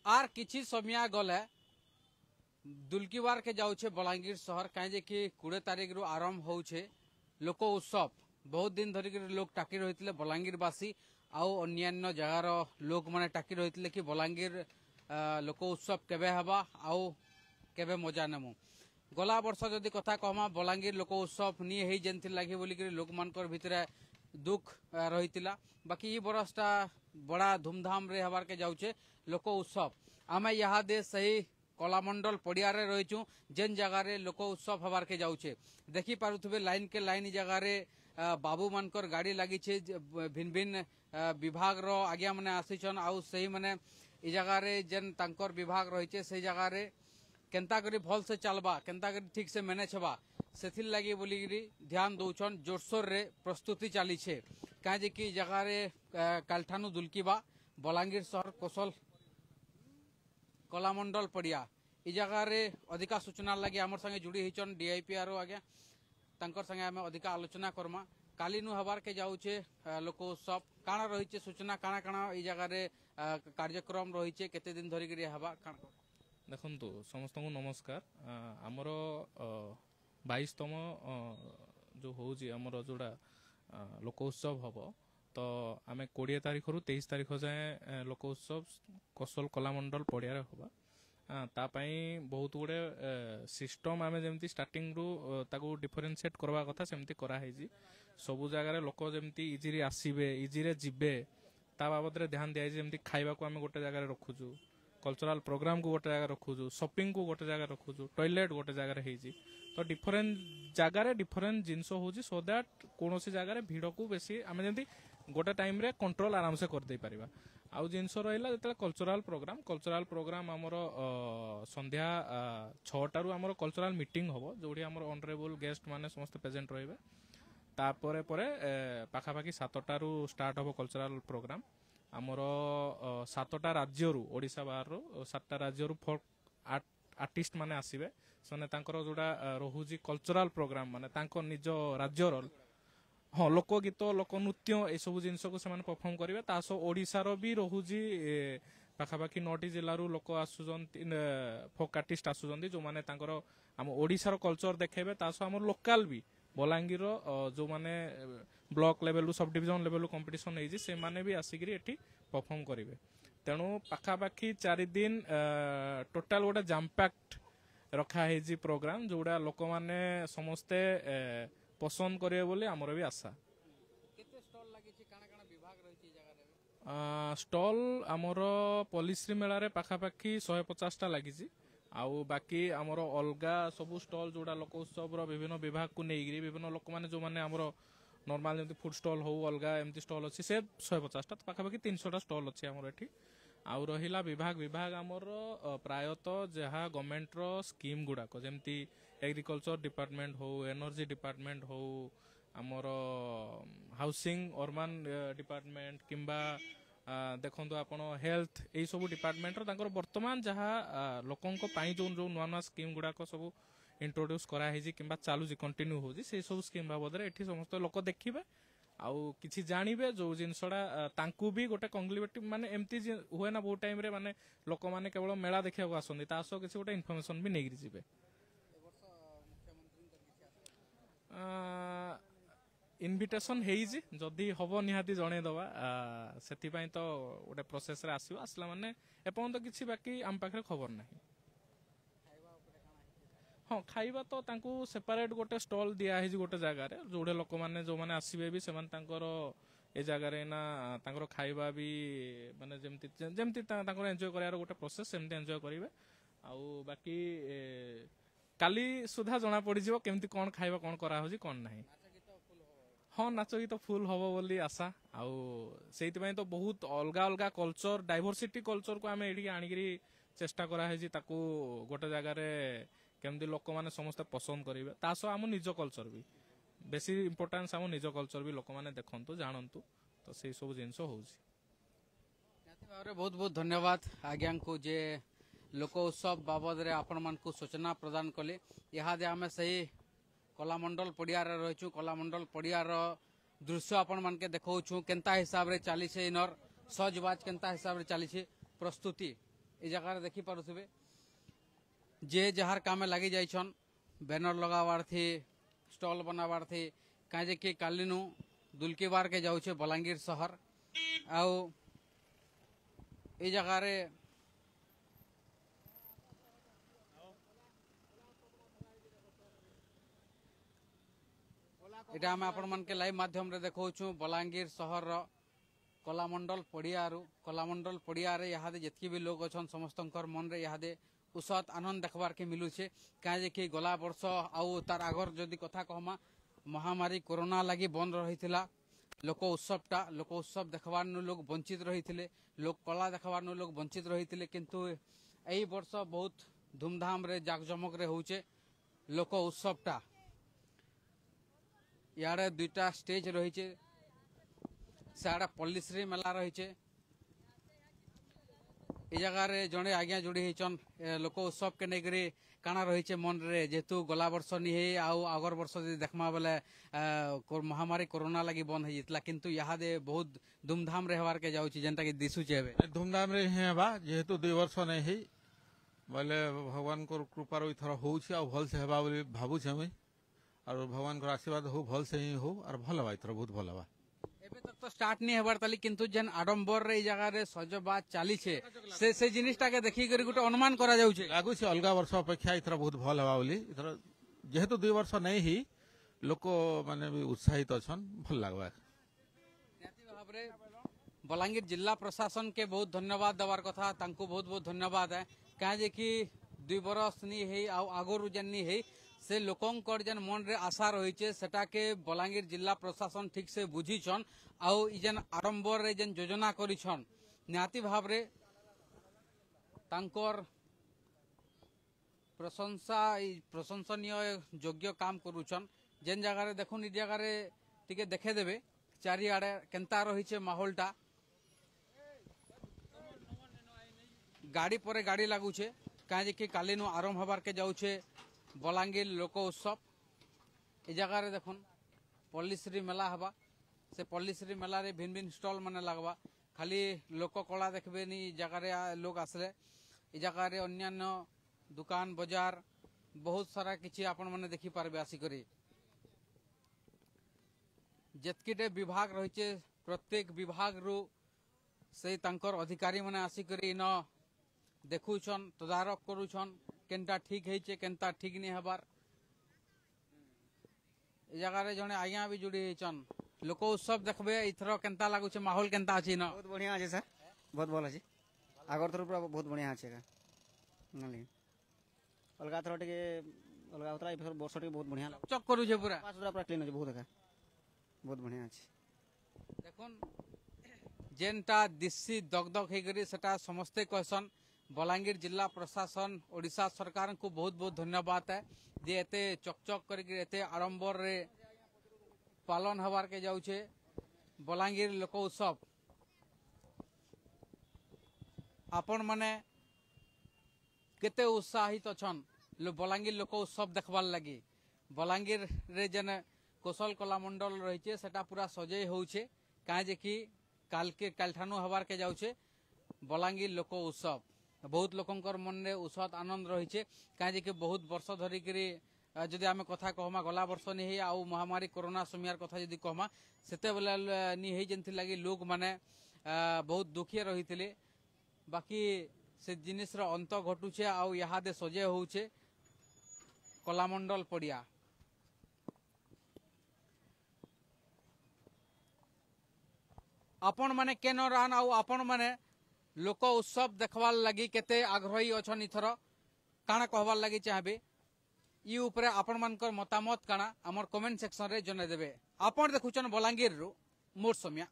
Are किछि समय गले दुलकीबार के जाऊे बलांगीर शहर कहीं कि 20 तारिख रु आरंभ होउछे लोक उत्सव। बहुत दिन धरिक लोक टाकी रही बलांगीरवासी आउ अन्यान्य जगार लोक मैंने टाकी रही कि बलांगीर लोक उत्सव केबे हवा आउ केबे मजा नेमु। गला वर्ष जदि कथा कहमा बलांगीर लोक उत्सव नी है जेनथि लागी बोलिक लोक मानकर भितरे दुख रहीतिला। बाकी ई बरसटा बड़ा धूमधाम रे हबार के जाउछे लोक उत्सव। आमे यहाँ दे सही कलामंडल पड़िया रे रहीचु जेन जगह रे लोक उत्सव हबार के जाउछे। देखि पारुथबे लाइन के लाइन जगह रे बाबू मानकर गाड़ी लगी छे भिन्न भिन्न विभाग रो आज्ञा माने आसीछन आउ सही माने ई जगह रे जेन तांकर विभाग रहीचे सही जगह रे केंता करी भल से चलबा केंता करी ठीक से मैनेज हबा सेथिल लगी बोलिगिरी ध्यान दउछन। जोरसोर रे प्रस्तुति चली छे काजे कि जगह रे कालठानु दुलकीबा बलांगीर शहर कौशल कलामंडल पड़िया इ जगह रे अधिका सूचना लगी आमर संगे जुड़ी हिचन डीआईपीआर आज्ञा तांकर संगे आमे अधिका आलोचना करमा। कालीनु हबार के जाउछे लोक उत्सव काना रहीचे सूचना काना काना इ जगह रे कार्यक्रम रहीचे केते दिन धरि गिरी हबा देखंतु समस्त को नमस्कार। आमर 22तम जो होउची आमर जोड़ा लोक उत्सव हम तो आम 20 तारिख रु 23 तारिख जाए लोक उत्सव कौशल कलामंडल पड़िया हवा। तापाई बहुत गुड़े सिस्टम आम जमी स्टार्टिंग रु ताकू डिफरेन्शिएट करवा कथा सेमती कराई सबू जगार लोक जमी इजी आसबे इजी जिबे ता बाबद ध्यान दिया जमी खाइबा को आम गोटे जगार रखुचु कल्चरल प्रोग्राम को गोटे जगह रखुचु शॉपिंग को गोटे जगह रखुचु टॉयलेट गोटे जगह तो डिफरेंट जगार डिफरेंट जिनस होची सो दैट कौन सी जगह भीड़ को बेसी आम जमी गोटे टाइम रे कंट्रोल आराम से कर दे परिबा। आउ जिनस रहिला जते कल्चरल प्रोग्राम आमर संध्या 6 आमर कल्चरल मीटिंग हबो जोडी आमर ऑनरेबल गेस्ट माने समस्त प्रेजेंट रहिबे। तापरे परे पाखापाखि 7 रु स्टार्ट हबो कल्चरल प्रोग्राम। आमर 7टा राज्य ओडिशा बाहर 7टा राज्य फोक आर्टिस्ट माने आसीबे सने तांकर जोड़ा रहुजी कल्चरल प्रोग्राम माने तांको निज राज्यर हाँ लोकगीत लोकनृत्य ए सब जिनस को से परफॉर्म करेंगे। तासो ओडिशार भी रहुजी पाखापाखि 9टी जिलू लोक आसुचंती फोक आर्टिस्ट आसुचंती जो माने तांकर आम ओडिशार कल्चर देखेबे। तासो आम लोकल भी बलांगीर जो माने block level subdivision level competition होइछि से माने भी आसिकरी एठी परफॉर्म करेंगे। तेणु पाखापाखि 4 दिन टोटाल गोटे जामपैक्ट रखा है प्रोग्राम जोड़ा लोक माने समस्ते पसंद करेंगे बोली आमर भी आशा। स्टॉल आमर पॉलिश्री मेला पाखापाखि 150टा लगी आउ बाकी आमर अलगा सब स्टॉल जोड़ा लोक उत्सव विभिन्न विभाग को नहीं विभिन्न लोक मैंने जो मैंने आमर नॉर्मल जमी फूड स्टॉल हो अलगा एमती स्टॉल अच्छी से 150टा पाखापाखि 300टा स्टॉल अच्छी आमर एठी। आउ रहिला विभाग आमर प्रायतः जहाँ गवर्नमेंट रो स्कीम गुड़ाक जमती एग्रीकल्चर डिपार्टमेंट हो एनर्जी डिपार्टमेंट हो आमर हाउसिंग अर्बन डिपार्टमेंट किंबा देखो आपण हेल्थ यही सब डिपार्टमेंट वर्तमान जहाँ लोकों जो नुआ नुआ स्कीम गुड़ाक सब इंट्रोड्यूस कराई कि चालू कंटिन्यू हो सब स्कीम बाबद एठी समस्त लोक देखिबे आउ किछि जानिबे जो जिनसडा तांकू भी गोटे कंग्लिवेटिव माने एमती हुए ना बहुत टाइम रे माने लोक माने केवल मेला देखिया को आसंदी तासो किछि गोटे इन्फॉर्मेशन भी नेगिरि जिबे। इनविटेशन हेइजी जदि हबो निहाती जणे दवा सेति पई तो गोटे प्रोसेस रे आसीबो आसला माने एपन तो किछि बाकी आम पाखरे खबर नाही। हाँ खाइबा तो तांकू सेपरेट गोटे स्टॉल दिया है गोटे जगह रे जोड़े लोक माने जो माने आसीबे भी सेमान तांकर ए जगह रे ना तांकर खाइबा भी माने जेमती जेमती तांकर एन्जॉय करार गोटे प्रोसेस सेमती एन्जॉय करिवे। आउ बाकी काली सुधा जना पड़ी जिवो केमती कोन खाइबा कोन करा होजी कोन नाही। हाँ नाच गीत फुल हबो बोली आशा आउ सेति पई तो बहुत अलगा अलगा कल्चर डाइवर्सिटी कल्चर को आमे एठी आनिगिरी चेष्टा करा है ताकू गोटे जगह रे केमती लोक माने समस्त पसंद करेंगे तासो आम निज कल्चर भी बेसी इंपोर्टेंस आम निज कल्चर भी लोक माने देखंतु जानंतु तो से सब जिनस होउची। बहुत बहुत धन्यवाद आज्ञा को जे लोक उत्सव बाबद रे आपण मान को सूचना प्रदान कले। यहाँ दे आमे सही कलामंडल पड़िया रे रहिछु कलामंडल पड़िया रो दृश्य आपण मान के देखौछु केनता हिसाब रे चाली छे इनर सजबाज केनता हिसाब रे चाली छे प्रस्तुति ए जगह देखी पारुथिबे जे जहार कामे लगी जाइछन बैनर लगावार थी स्टॉल बनावार थी काजे कि कालिनु दुलकीबार के जाउछे बलांगीर शहर आउ ए जगह रे एटा हम आपण मन के लाइव माध्यम रे देखौछु बलांगीर शहर रो कलामंडल पड़िया रे यहाँ जितकी भी लोग अच्छन समस्तंकर मन रे यहाँ उत्साह आनंद देखबार के मिलुछे कहे कि गला वर्ष आउ तार आगर जदि कथा कहमा महामारी कोरोना लगी बंद रही लोक उत्सव देखबार लोग वंचित रही लोक कला देखबार लोग वंचित रही किंतु यही वर्ष बहुत धूमधाम रे जाकजमक रे होचे लोक उत्सवटा यारे दुईटा स्टेज रही साड़ा पल्लीश्री मेला रही जगह रे जड़े आज्ञा जोड़ी होचन लोक उत्सव के नेगरी काना रही मन रे जेहेतु गला वर्ष नहीं आगर वर्ष देखमा बेले महामारी कोरोना लगी बंद हो जाता किंतु यहाँ दे बहुत धूमधाम रे हवार के जाउची जेंटा कि दिसुचे धूमधाम रे हेबा जेहेतु 2 वर्ष नहीं है बोले भगवान को कृपार इथर होउछि आ भल से हेबा बोली भाबुछे मुई और भगवान को आशीर्वाद हो भल से ही हो और भल बा इथर बहुत भल बा एबे तक तो स्टार्ट नहीं हेबार ताली किंतु जेन आडंबर रे जगह रे सजबाज चाली छे से जिनिसटा के देखि करी गुटे अनुमान करा जाउ छे लागु से अलगा वर्ष अपेक्षा इथर बहुत भल हेबा बोली इथर जेहेतु 2 वर्ष नहीं ही लोक माने भी उत्साहित अछन भल लागबा निहाती भाबरे बलांगीर जिला प्रशासन के बहुत धन्यवाद देवार कथा तांको बहुत बहुत धन्यवाद है कहे जे कि 2 वर्ष नहीं है आगरु जेन नहीं है से लोकंकर जेन मन रे आशा रही सेटा के बलांगीर जिला प्रशासन ठीक से बुझीछन आउ जेन आडंबर रे जेन योजना करिछन निहाती भाव रे तांकर प्रशंसनीय योग्य काम करुछन जेन जगह रे देखुन इ जगह रे टिके देखे देबे चारिआडे केनता रही माहौलटा गाड़ी पर गाड़ी लागुछे काहे कि कालिनु आरंभ हबार के जाउछे बलांगीर लोक उत्सव ए जगह रे देखुन पल्लीश्री मेला हवा से पल्लीश्री मेला रे भिन्न भिन्न स्टॉल माने लगवा खाली लोक कला देखबे नी जगह रे लोग आसले ए जगह रे अन्यान्य दुकान बाजार बहुत सारा किछि आपण माने देखि पारबे आसी करी जेतकीटे विभाग रहिचे प्रत्येक विभाग रु से तांकर अधिकारी माने आसी करी न देखुछन तदारक करूछन केनता ठीक है केनता ठीक नहीं हबार ए जगह रे जने आज्ञा भी जुड़ी होचन लोक उत्सव देखबे इथरो केनता लागुछे माहौल केनता अछि न बहुत बढ़िया আছে सर बहुत भल अछि आगर थर पूरा बहुत बढ़िया আছে का नली अलगा थर टिके अलगा उतरा इफर वर्ष टिके बहुत बढ़िया चक करूछे पूरा पास पूरा क्लीन अछि बहुत का बहुत बढ़िया अछि देखुन जेनटा दिसी दगदग हे गरी सेटा समस्ते कहसन बलांगीर जिला प्रशासन ओडिशा सरकार को बहुत बहुत धन्यवाद है जे एते चकचक करके एते आडंबर रे पालन हबार के जाउछे बलांगीर लोक उत्सव आपण माने केते उत्साहित अछन बलांगीर लोक उत्सव देखबार लगी बलांगीर रे जने कौशल कला मंडल रही सेटा पूरा सजे होउछे काहे जे कि कालठानु हबार के जाउछे बलांगीर लोक उत्सव बहुत लोकंकर मन रे उत्साह आनंद रही कहीं कि बहुत वर्ष धरिक जदि आम कथा कहमा गला वर्ष नहीं आउ महामारी कोरोना समयार कथा जदि कहमा सेते बेला नहीं जेंथि लगी लोग माने बहुत दुखी रही थे बाकी से जिनिस रो अंत घटुचे आउ यहाँ दे सजे होउछे कलामंडल पड़िया आपण माने केन रान आउ आपण माने लोक उत्सव देखवार लगी केते आग्रही अछन इथर काना कहवार लगी चाहबे ई उपरे आपण मानकर मतामत काना हमर कमेंट सेक्शन रे जने देबे आपण देखुचन बलांगीर रु मोर समिया।